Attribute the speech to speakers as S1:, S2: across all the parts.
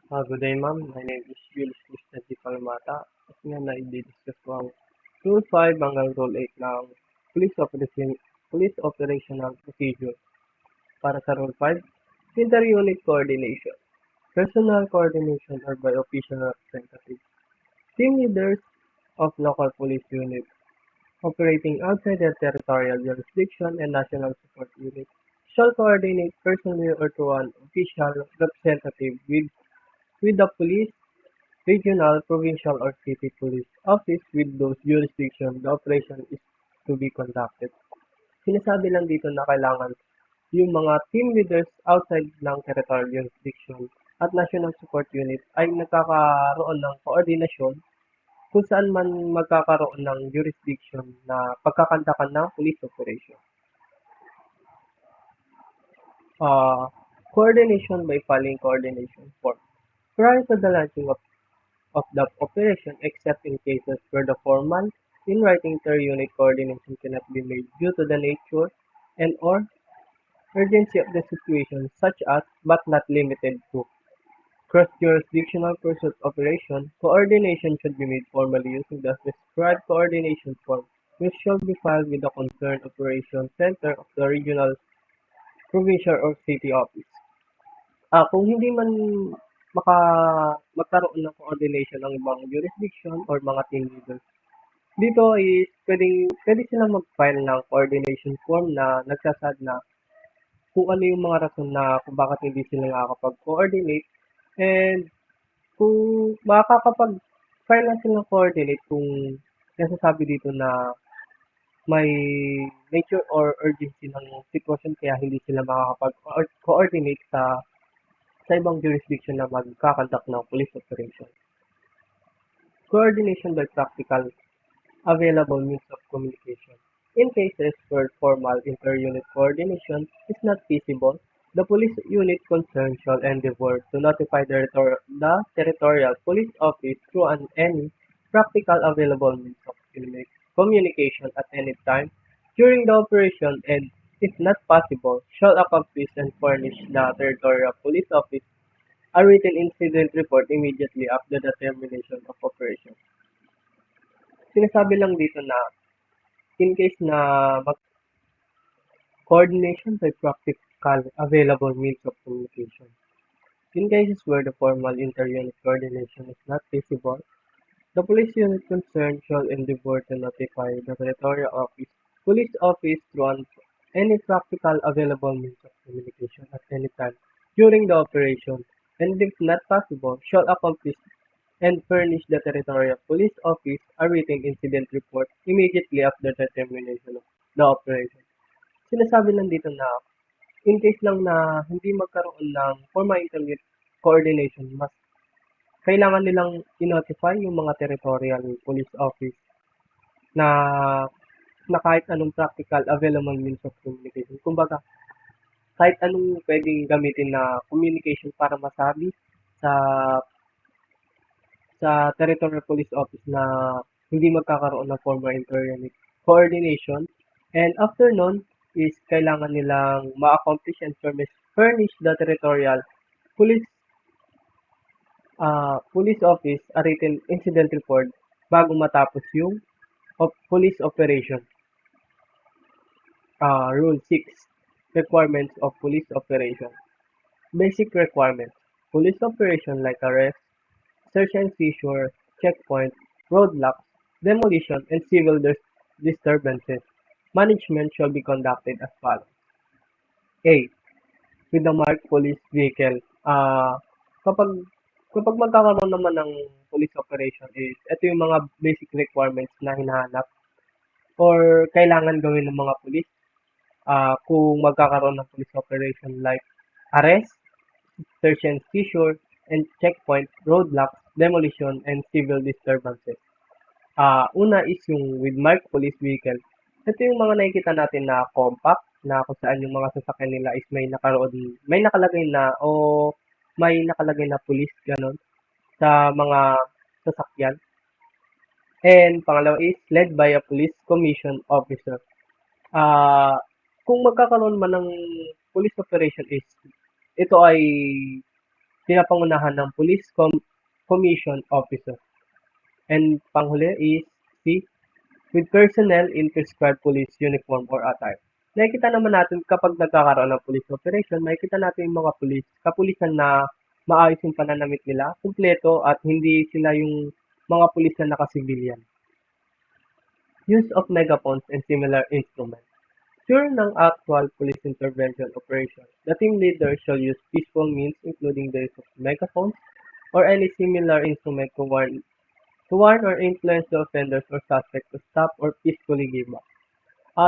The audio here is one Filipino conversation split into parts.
S1: Good day, ma'am. My name is Julius Constantine Palmata. At ngayon na i-discuss ko ang Rule 5 hanggang Rule 8 ng Police Operational Procedure. Para sa Rule 5, Inter-Unit Coordination, Personal Coordination or by Official Representative. Team leaders of local police units operating outside their territorial jurisdiction and national support units shall coordinate personally or through an official representative with the police regional, provincial, or city police office with those jurisdiction the operation is to be conducted. Sinasabi lang dito na kailangan yung mga team leaders outside ng territorial jurisdiction at national support unit ay nagkakaroon ng koordinasyon kung saan man magkakaroon ng jurisdiction na pagkakantakan ng police operation. Coordination by filing coordination form. Prior to the launching of the operation except in cases where the formal in-writing inter-unit coordination cannot be made due to the nature and/or urgency of the situation, such as, but not limited to, cross-jurisdictional pursuit operation, coordination should be made formally using the prescribed coordination form, which shall be filed with the concerned operation center of the regional, provincial, or city office. Kung hindi man magkaroon ng coordination ng ibang jurisdiction or mga team leaders, dito is pwede silang mag-file ng coordination form na nagsasad na kung ano yung mga rason na kung bakit hindi sila nakakapag-coordinate and kung makakapag-file na silang coordinate kung nasasabi dito na may nature or urgency ng sitwasyon kaya hindi sila makakapag-coordinate sa ibang jurisdiction na magkakandak ng police operation. Coordination by practical available means of communication. In cases where formal inter-unit coordination is not feasible, the police unit concerned shall endeavor to notify the territorial police office through any practical available means of communication at any time during the operation and, if not possible, shall accomplish and furnish the territorial police office a written incident report immediately after the termination of operation. Sinasabi lang dito na in case na coordination by practical available means of communication. In cases where the formal inter-unit coordination is not feasible, the police unit concerned shall endeavor to notify the territorial police office through any practical available means of communication at any time during the operation, and if not possible, shall accomplish and furnish the territorial police office a written incident report immediately after the termination of the operation. Sinasabi lang dito na in case lang na hindi magkaroon ng formal intermediate coordination, mas kailangan nilang i-notify yung mga territorial police office na kahit anong practical available means of communication. Kumbaga, kahit anong pwedeng gamitin na communication para masabi sa territorial police office na hindi magkakaroon ng formal inter-unit coordination. And after nun is kailangan nilang ma-accomplish and furnish the territorial police police office a written incident report bago matapos yung police operation. Rule 6. Requirements of police operation. Basic requirements. Police operation like arrest, search and seizure, checkpoint, roadblocks, demolition, and civil disturbances. Management shall be conducted as follows. A. With the marked police vehicle. Kapag magkakaroon naman ng police operation is, ito yung mga basic requirements na hinahanap or kailangan gawin ng mga police kung magkakaroon ng police operation like arrest, search and seizure, and checkpoint, roadblocks, demolition, and civil disturbances. Una is yung with marked police vehicle. Ito yung mga nakikita natin na compact na kung saan yung mga sasakyan nila is may nakalagay na o may nakalagay na police ganon sa mga sasakyan. And pangalawa is led by a police commission officer. Kung magkakaroon man ng police operation is ito ay pinapangunahan ng Commission Officer. And panghuli is C, with personnel in prescribed police uniform or attire. Nakikita naman natin kapag nagkakaroon ng police operation, makikita natin yung mga kapulisan na maayos yung pananamit nila, kumpleto at hindi sila yung mga pulis na nakasibilyan. Use of megaphones and similar instruments. During ng actual police intervention operation, the team leader shall use peaceful means including the use of megaphones or any similar instrument to warn or influence the offenders or suspect to stop or peacefully give up.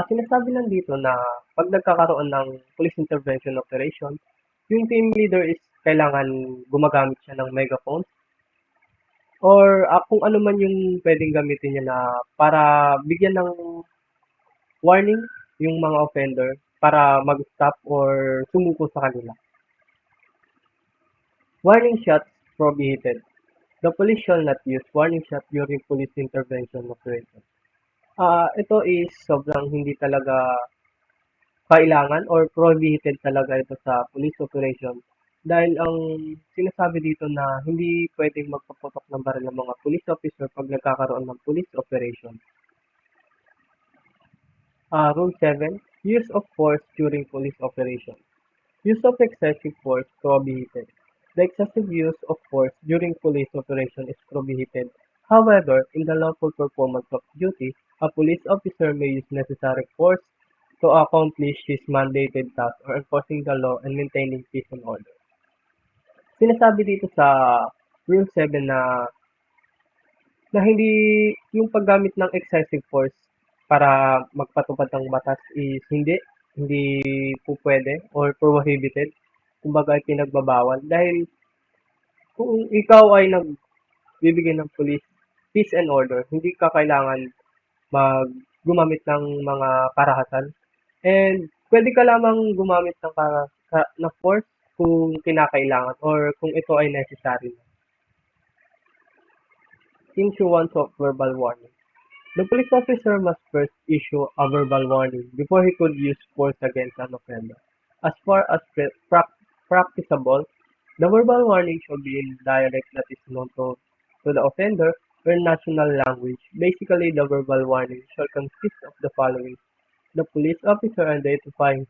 S1: Sinasabi lang dito na pag nagkakaroon ng police intervention operation, yung team leader is kailangan gumagamit siya ng megaphones or kung ano man yung pwedeng gamitin niya na para bigyan ng warning yung mga offender para mag-stop or sumuko sa kanila. Warning shots prohibited. The police shall not use warning shot during police intervention operation. Ito is sobrang hindi talaga kailangan or prohibited talaga ito sa police operation dahil ang sinasabi dito na hindi pwedeng magpaputok ng baril ng mga police officer pag nagkakaroon ng police operation. Rule 7, use of force during police operation. Use of excessive force prohibited. The excessive use of force during police operation is prohibited. However, in the lawful performance of duty, a police officer may use necessary force to accomplish his mandated task or enforcing the law and maintaining peace and order. Sinasabi dito sa Rule 7 na hindi yung paggamit ng excessive force para magpatupad ng batas is hindi po pwede or prohibited. Kumbaga ay pinagbabawal dahil kung ikaw ay nagbibigay ng police peace and order, hindi ka kailangan gumamit ng mga karahasan. And pwede ka lamang gumamit ng force kung kinakailangan or kung ito ay necessary. Issuance of verbal warning. The police officer must first issue a verbal warning before he could use force against an offender. As far as practicable, the verbal warning should be in dialect that is known to the offender or national language. Basically, the verbal warning shall consist of the following: the police officer identifying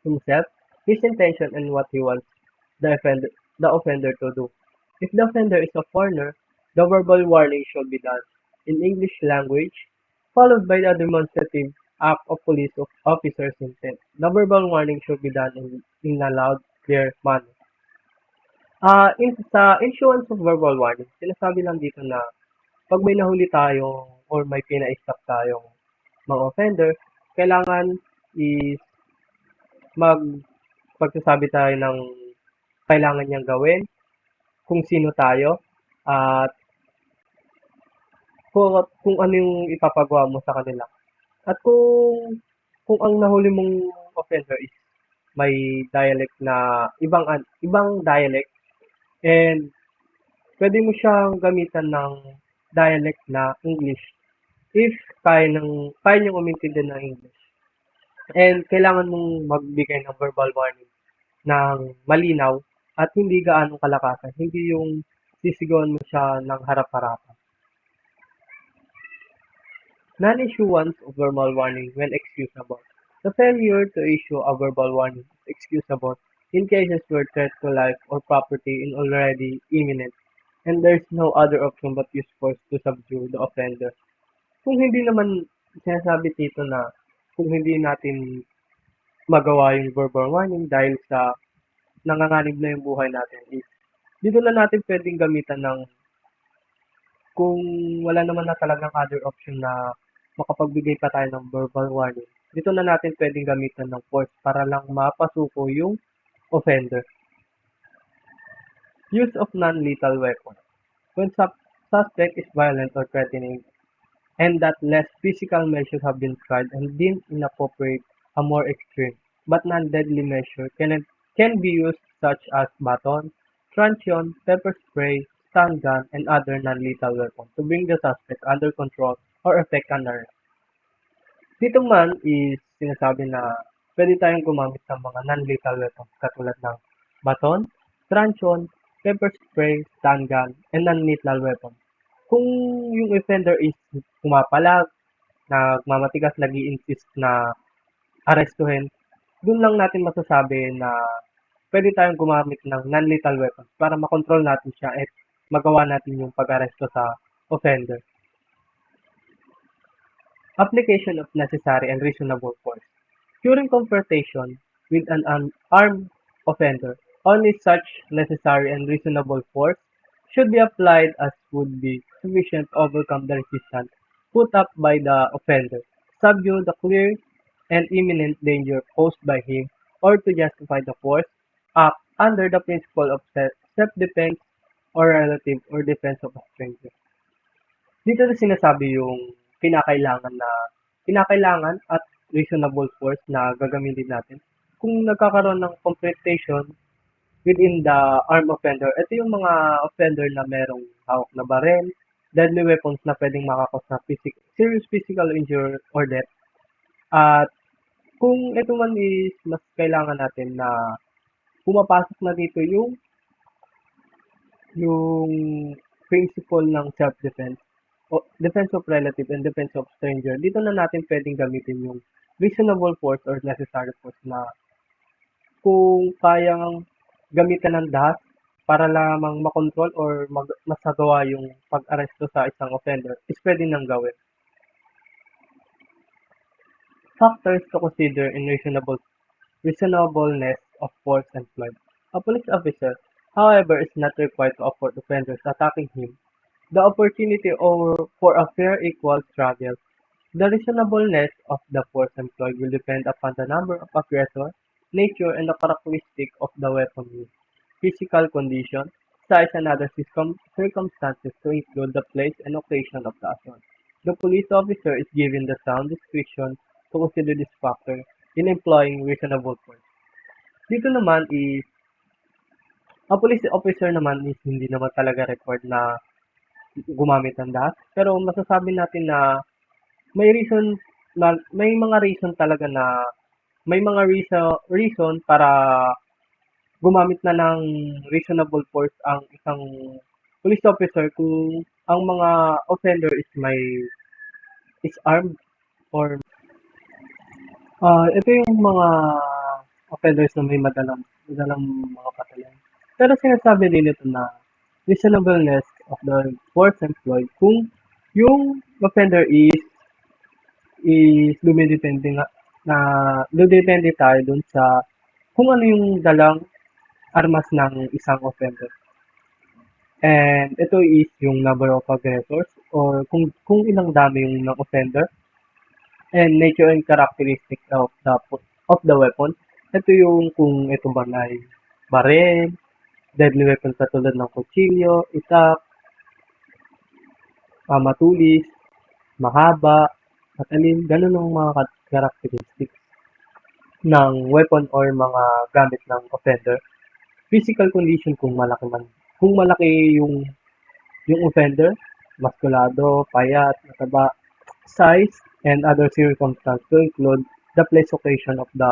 S1: himself, his intention, and what he wants the offender to do. If the offender is a foreigner, the verbal warning should be done in English language, followed by the demonstrative act of police officer's intent. The verbal warning should be done in a loud, clear manner. Sa issuance of verbal warning, sinasabi lang dito na pag may nahuli tayo or may pina-stop tayong mga offender, kailangan is pagsasabi tayo ng kailangan niyang gawin, kung sino tayo, at kung ano yung ipapagawa mo sa kanila. At kung ang nahuli mong offender is may dialect na ibang dialect and pwede mo siyang gamitan ng dialect na English if kaya niyang umintindi ng English. And kailangan mong magbigay ng verbal warning ng malinaw at hindi gaanong kalakasan, hindi yung sisigawan mo siya ng harap-harapan. Non-issuance of verbal warning when excusable. The failure to issue a verbal warning is excusable in cases where threat to life or property is already imminent and there is no other option but use force to subdue the offender. Kung hindi naman sinasabi dito na kung hindi natin magawa yung verbal warning dahil sa nanganganib na yung buhay natin is dito na natin pwedeng gamitan ng kung wala naman na talagang other option na makapagbigay pa tayo ng verbal warning, dito na natin pwedeng gamitan ng force para lang mapasuko yung offender. Use of non-lethal weapon. When suspect is violent or threatening and that less physical measures have been tried and deemed inappropriate, a more extreme but non-deadly measure can be used such as baton, truncheon, pepper spray, stun gun, and other non-lethal weapons to bring the suspect under control or effect an arrest. Dito man is sinasabi na pwede tayong gumamit ng mga non-lethal weapons katulad ng baton, truncheon, pepper spray, stun gun, and non-lethal weapon. Kung yung offender is pumapalag, nagmamatigas, nag-i-insist na arestuhin, dun lang natin masasabi na pwede tayong gumamit ng non-lethal weapons para makontrol natin siya at magawa natin yung pag-aresto sa offender. Application of necessary and reasonable force. During confrontation with an unarmed offender, only such necessary and reasonable force should be applied as would be sufficient to overcome the resistance put up by the offender, subdue the clear and imminent danger posed by him, or to justify the force, act under the principle of self-defense or relative or defense of a stranger. Dito na sinasabi yung kinakailangan at reasonable force na gagamitin natin kung nagkakaroon ng confrontation within the armed offender. Ito yung mga offender na merong hawak na barel, deadly weapons na pwedeng makakos na serious physical injury or death. At kung ito man is mas kailangan natin na pumapasok na dito yung principle ng self-defense, o defense of relative and defense of stranger, dito na natin pwedeng gamitin yung reasonable force or necessary force na kung kayang gamitan ng dahas para lamang makontrol or masagawa yung pag-aresto sa isang offender is pwede nang gawin. Factors to consider in reasonableness of force employed. A police officer, however, is not required to afford offenders attacking him the opportunity for a fair equal struggle. The reasonableness of the force employed will depend upon the number of aggressors, nature, and the characteristic of the weapon used, physical condition, size, and other circumstances to include the place and occasion of the assault. The police officer is given the sound discretion to consider this factor in employing reasonable force. Dito naman is, ang police officer naman is hindi naman talaga required na gumamit ng dahas. Pero masasabi natin na may mga reason talaga na may mga reason para gumamit na ng reasonable force ang isang police officer kung ang mga offender is armed or ito yung mga offenders na may madalang mga patayan. Pero sinasabi din ito na reasonableness of the force employed kung yung offender is dumidepende tayo dun sa kung ano yung dalang armas ng isang offender. And ito is yung number of aggressors or kung ilang dami yung ng offender and nature and characteristic of the weapon. Ito yung kung ito ba ay baril, deadly weapon katulad ng kutsilyo, itak, matulis, mahaba, matalim, ganun ang mga characteristics ng weapon or mga gamit ng offender. Physical condition kung malaki yung offender, maskulado, payat, mataba, size, and other circumstances to include the place occasion of the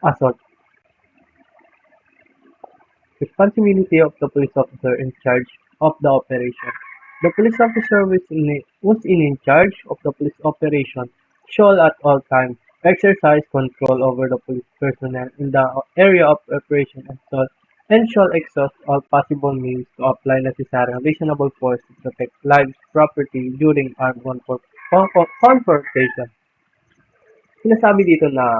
S1: assault. Responsibility of the police officer in charge of the operation. The police officer was in charge of the police operation shall at all times exercise control over the police personnel in the area of operation and shall exhaust all possible means to apply necessary and reasonable force to protect lives, property during armed confrontation. Sinasabi dito na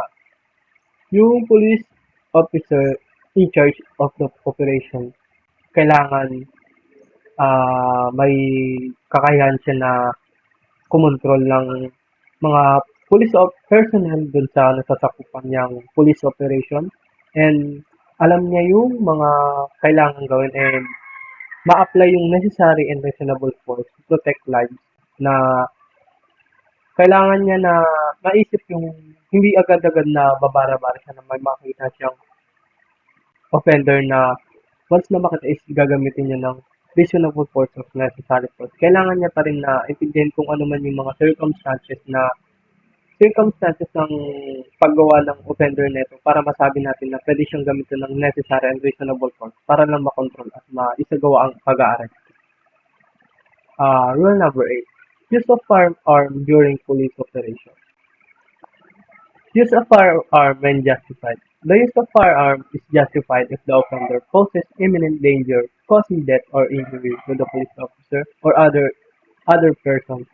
S1: yung police officer in charge of the operation kailangan may kakayahan siya na kumontrol ng mga police personnel dun sa nasasakupan niyang police operation and alam niya yung mga kailangan gawin and ma-apply yung necessary and reasonable force to protect lives na kailangan niya na maisip yung hindi agad-agad na babara-bara siya na may makita siyang offender na once na makita is gagamitin niya ng reasonable force of necessary force. Kailangan niya pa rin na intindihin kung ano man yung mga circumstances na circumstances ng paggawa ng offender neto para masabi natin na pwede siyang gamitin ng necessary and reasonable force para lang makontrol at maisagawa ang pag-aaresto. Rule number 8. Use of firearm during police operation. Use of firearm when justified. The use of firearm is justified if the offender poses imminent danger, causing death or injury to the police officer or other person.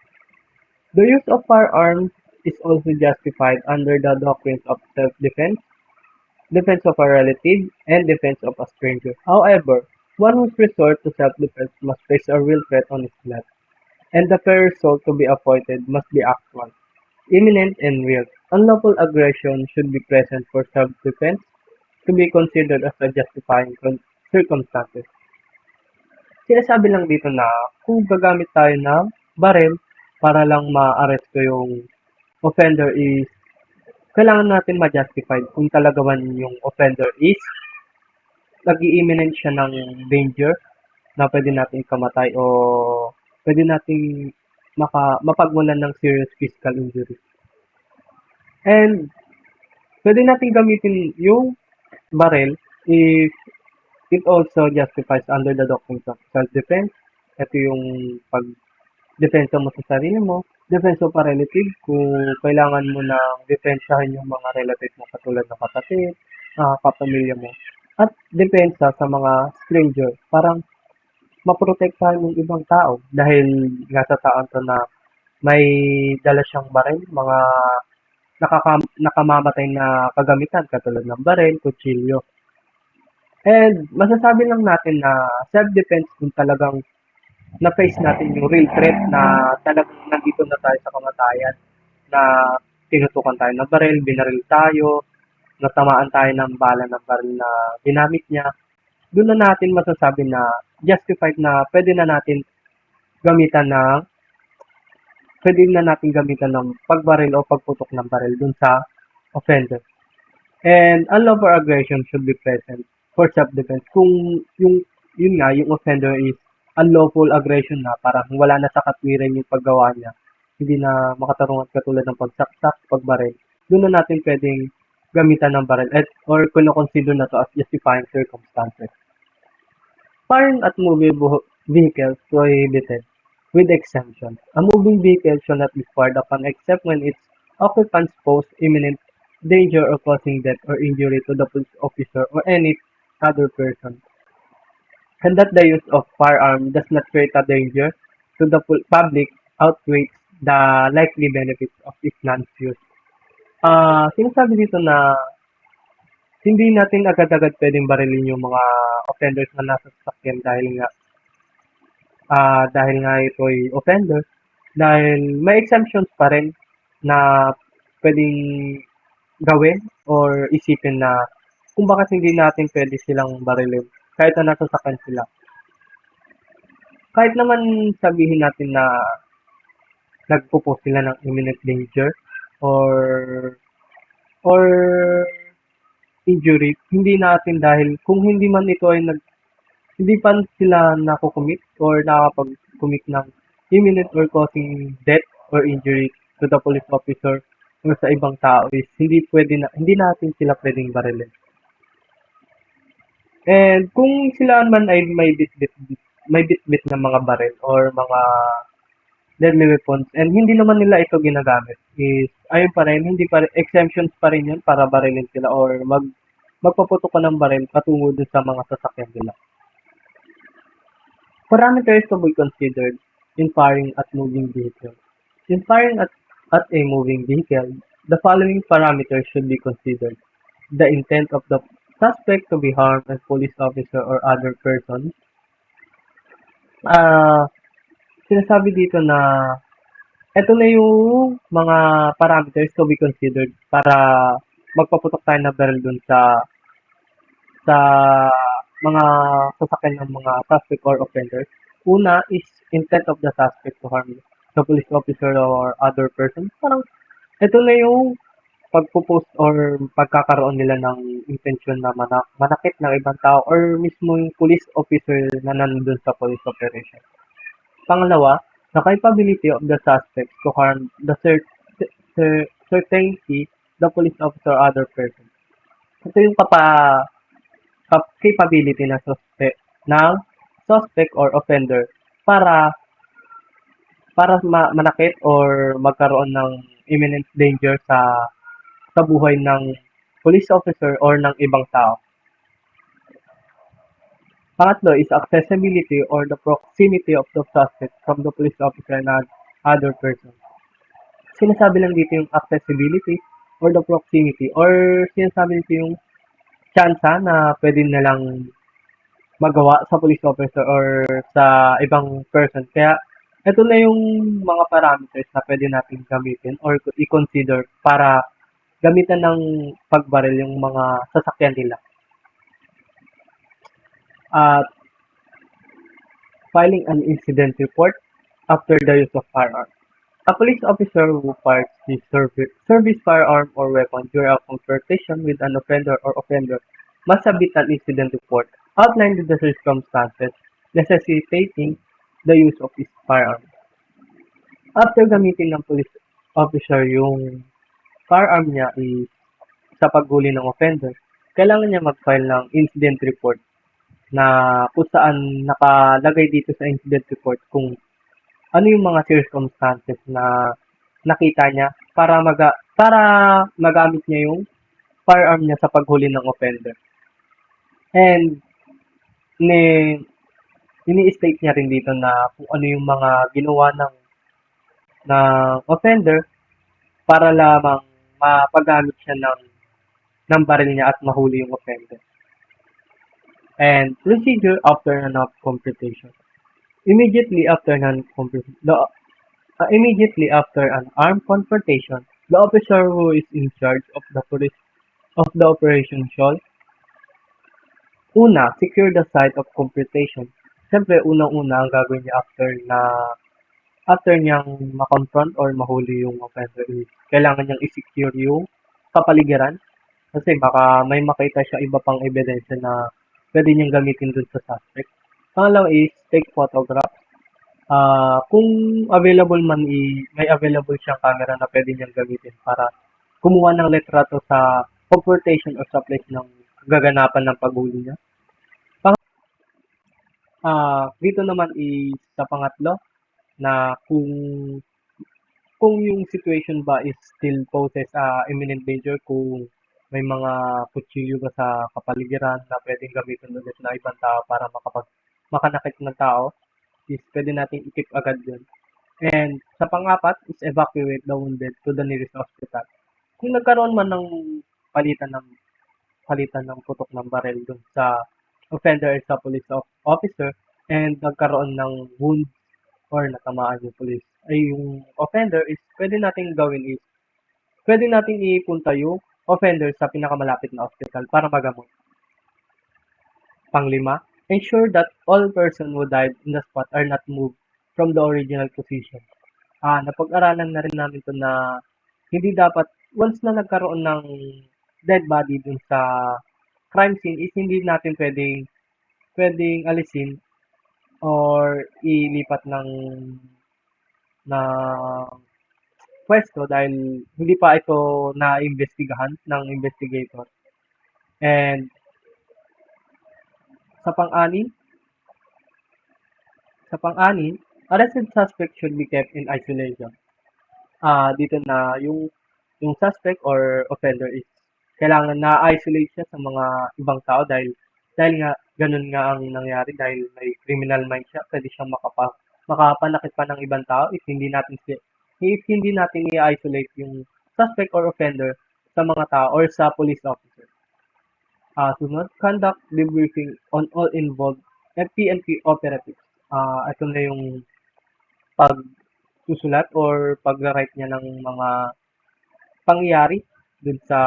S1: The use of firearms is also justified under the doctrines of self-defense, defense of a relative, and defense of a stranger. However, one who resort to self-defense must face a real threat on his life, and the fair result to be avoided must be actual, imminent, and real. Unlawful aggression should be present for self-defense to be considered as a justifying circumstances. Sinasabi lang dito na kung gagamit tayo ng baril para lang ma-arresto yung offender is kailangan natin ma-justified kung talaga man yung offender is nag-i-imminent siya ng danger na pwede nating kamatay o pwede nating mapagmulan ng serious physical injury. And pwede nating gamitin yung baril if it also justifies under the doctrines of self-defense. Ito yung pag-depensa mo sa sarili mo, defense of a relative, kung kailangan mo na depensahan yung mga relative mo katulad ng kapatid, kapamilya mo, at depensa sa mga stranger, parang maprotektahan yung ibang tao dahil nga sa taon to na may dala siyang baril, mga nakamamatay na kagamitan katulad ng baril, kutsilyo. And masasabi lang natin na self-defense kung talagang na-face natin yung real threat na talagang nandito na tayo sa kamatayan, na tinutukan tayo ng baril, binaril tayo, natamaan tayo ng bala ng baril na ginamit niya, doon na natin masasabi na justified na gamitan ng pwede na natin gamitan ng pagbaril o pagputok ng baril dun sa offender. And unlawful aggression should be present for self-defense. Kung yung offender is unlawful aggression na, parang wala na sa katwiran yung paggawa niya, hindi na makatarungan katulad ng pagsaksak, pagbaril, doon na natin pwedeng gamitan ng baril or kino-consider na to as justifying circumstances. Firing at moving vehicles prohibited with exemption. A moving vehicle shall not be fired upon except when its occupants pose imminent danger of causing death or injury to the police officer or any other person, and that the use of firearm does not create a danger to the public outweighs the likely benefits of its non-use. Sinasabi dito na hindi natin agad-agad pwedeng barilin yung mga offenders na nasa sasakyan dahil nga ito ay offender, dahil may exemptions pa rin na pwedeng gawin or isipin na kung bakit hindi natin pwede silang barilin kahit na nasa sasakyan sila. Kahit naman sabihin natin na nagpo-pose sila ng imminent danger or injury, hindi natin dahil kung hindi man ito ay hindi pa sila nakukumit or nakakapag-commit ng imminent or causing death or injury to the police officer or sa ibang tao is hindi natin sila pwedeng barilin. And kung sila man ay may bitbit na mga baril or mga deadly weapons and hindi naman nila ito ginagamit is ayun pa rin, hindi pa rin, exemptions pa rin yun para barilin sila or magpaputok ka ng baril patungo dun sa mga sasakyan nila. Parameters to be considered in firing at moving vehicle. In firing at a moving vehicle, the following parameters should be considered. The intent of the suspect to be harmed a police officer or other person. Sinasabi dito na ito na yung mga parameters to be considered para magpaputok tayo ng barrel dun sa mga sasakyan ng mga suspect or offenders. Una is intent of the suspect to harm the police officer or other person. Parang ito na yung pagpo-post or pagkakaroon nila ng intention na manakit ng ibang tao or mismo yung police officer na nandun sa police operation. Pangalawa, the capability of the suspect to harm the certainty the police officer or other person. Ito yung capability ng suspect or offender para manakit or magkaroon ng imminent danger sa buhay ng police officer or ng ibang tao. Pangatlo is accessibility or the proximity of the suspect from the police officer and other person. Sinasabi lang dito yung accessibility or the proximity or sinasabi dito yung tsansa na pwede nilang magawa sa police officer or sa ibang person. Kaya ito na yung mga parameters na pwede natin gamitin or i-consider para gamitan ng pagbaril yung mga sasakyan nila. At filing an incident report after the use of firearm. A police officer who fires his service firearm or weapon during a confrontation with an offender or offender must submit an incident report outlining the circumstances necessitating the use of his firearm. After gamitin ng police officer yung firearm niya sa paghuli ng offender, kailangan niya mag-file ng incident report na kung saan nakalagay dito sa incident report kung ano yung mga circumstances na nakita niya para magamit niya yung firearm niya sa paghuli ng offender. And ini-state niya rin dito na kung ano yung mga ginawa ng offender para lamang mapagamit siya ng baril niya at mahuli yung offender. And procedure after an confrontation. Immediately after an armed confrontation, the officer who is in charge of the operation shall una, secure the site of confrontation. Siyempre, unang-una ang gagawin niya after niyang ma-confront or mahuli yung offender is kailangan niyang i-secure yung kapaligiran kasi baka may makita siya iba pang ebidensya na pwede niyang gamitin dun sa suspect. Pangalawa is take photograph. Kung available man, may available siyang camera na pwede niyang gamitin para kumuha ng litrato sa confrontation or sa place ng gaganapan ng paghuli niya. Dito naman is sa pangatlo na kung yung situation ba is still poses imminent danger, kung may mga kutsilyo ba sa kapaligiran na pwedeng gamitin ulit na ibang tao para makanakit ng tao, is pwede natin i-keep agad yun. And sa pang-apat is evacuate the wounded to the nearest hospital. Kung nagkaroon man ng palitan ng putok ng baril dun sa offender at sa police officer and nagkaroon ng wound or natamaan yung police yung offender is pwede nating ipunta yung offender sa pinakamalapit na hospital para magamot. Panglima, ensure that all persons who died in the spot are not moved from the original position. Napag-aralan na rin namin to na hindi dapat, once na nagkaroon ng dead body dun sa crime scene, is hindi natin pwedeng alisin or ilipat ng pwesto dahil hindi pa ito na-imbestigahan ng investigator. And sa pang-anim, arrested suspect should be kept in isolation. Dito na yung suspect or offender is kailangan na-isolate siya sa mga ibang tao dahil nga ganun nga ang nangyari dahil may criminal mind siya, pwede siyang makapanakit pa ng ibang tao if hindi natin i-isolate yung suspect or offender sa mga tao or sa police officer. Sunod, conduct debriefing on all involved PNP operatives. Ito na yung pagsusulat or pag-write niya ng mga pangyayari dun sa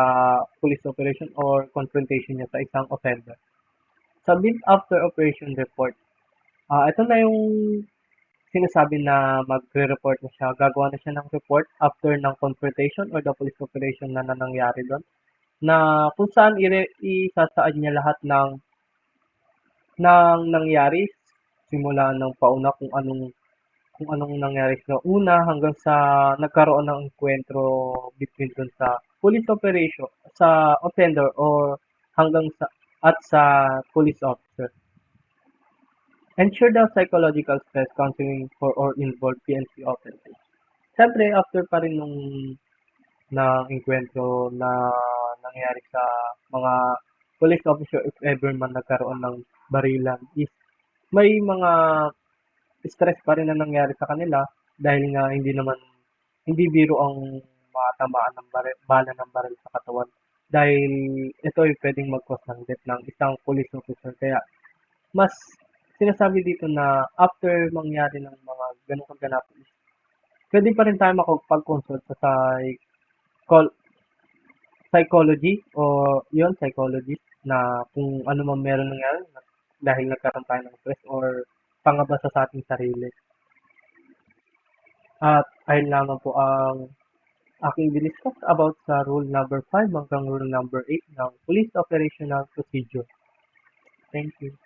S1: police operation or confrontation niya sa isang offender. Submit after operation report. Ito na yung sinasabi na magre-report na siya. Gagawa na siya ng report after ng confrontation or the police operation na nangyari doon. Na kung saan isasaad niya lahat ng nangyari simula ng pauna kung anong kung anong nangyari sa una hanggang sa nagkaroon ng enkwentro between dun sa police operation, sa offender or hanggang sa at sa police officer. Ensure the psychological stress counseling for all involved PNP officers. Siyempre, after pa rin nung enkwentro na nangyari sa mga police officer if ever man nagkaroon ng barilan is may mga stress pa rin na nangyari sa kanila dahil nga hindi biro ang matamaan ng bala ng baril sa katawan dahil ito ay pwedeng mag-cause ng death ng isang police officer. Kaya mas sinasabi dito na after mangyari ng mga ganong kaganapan is pwede pa rin tayo makapag-consult sa psychology o yun, psychologist na kung ano man meron nangyari dahil nagkaroon tayo ng stress or pangabasa sa ating sarili. At ayun lamang po ang aking diniscuss about sa rule number 5 hanggang rule number 8 ng Police Operational Procedure. Thank you.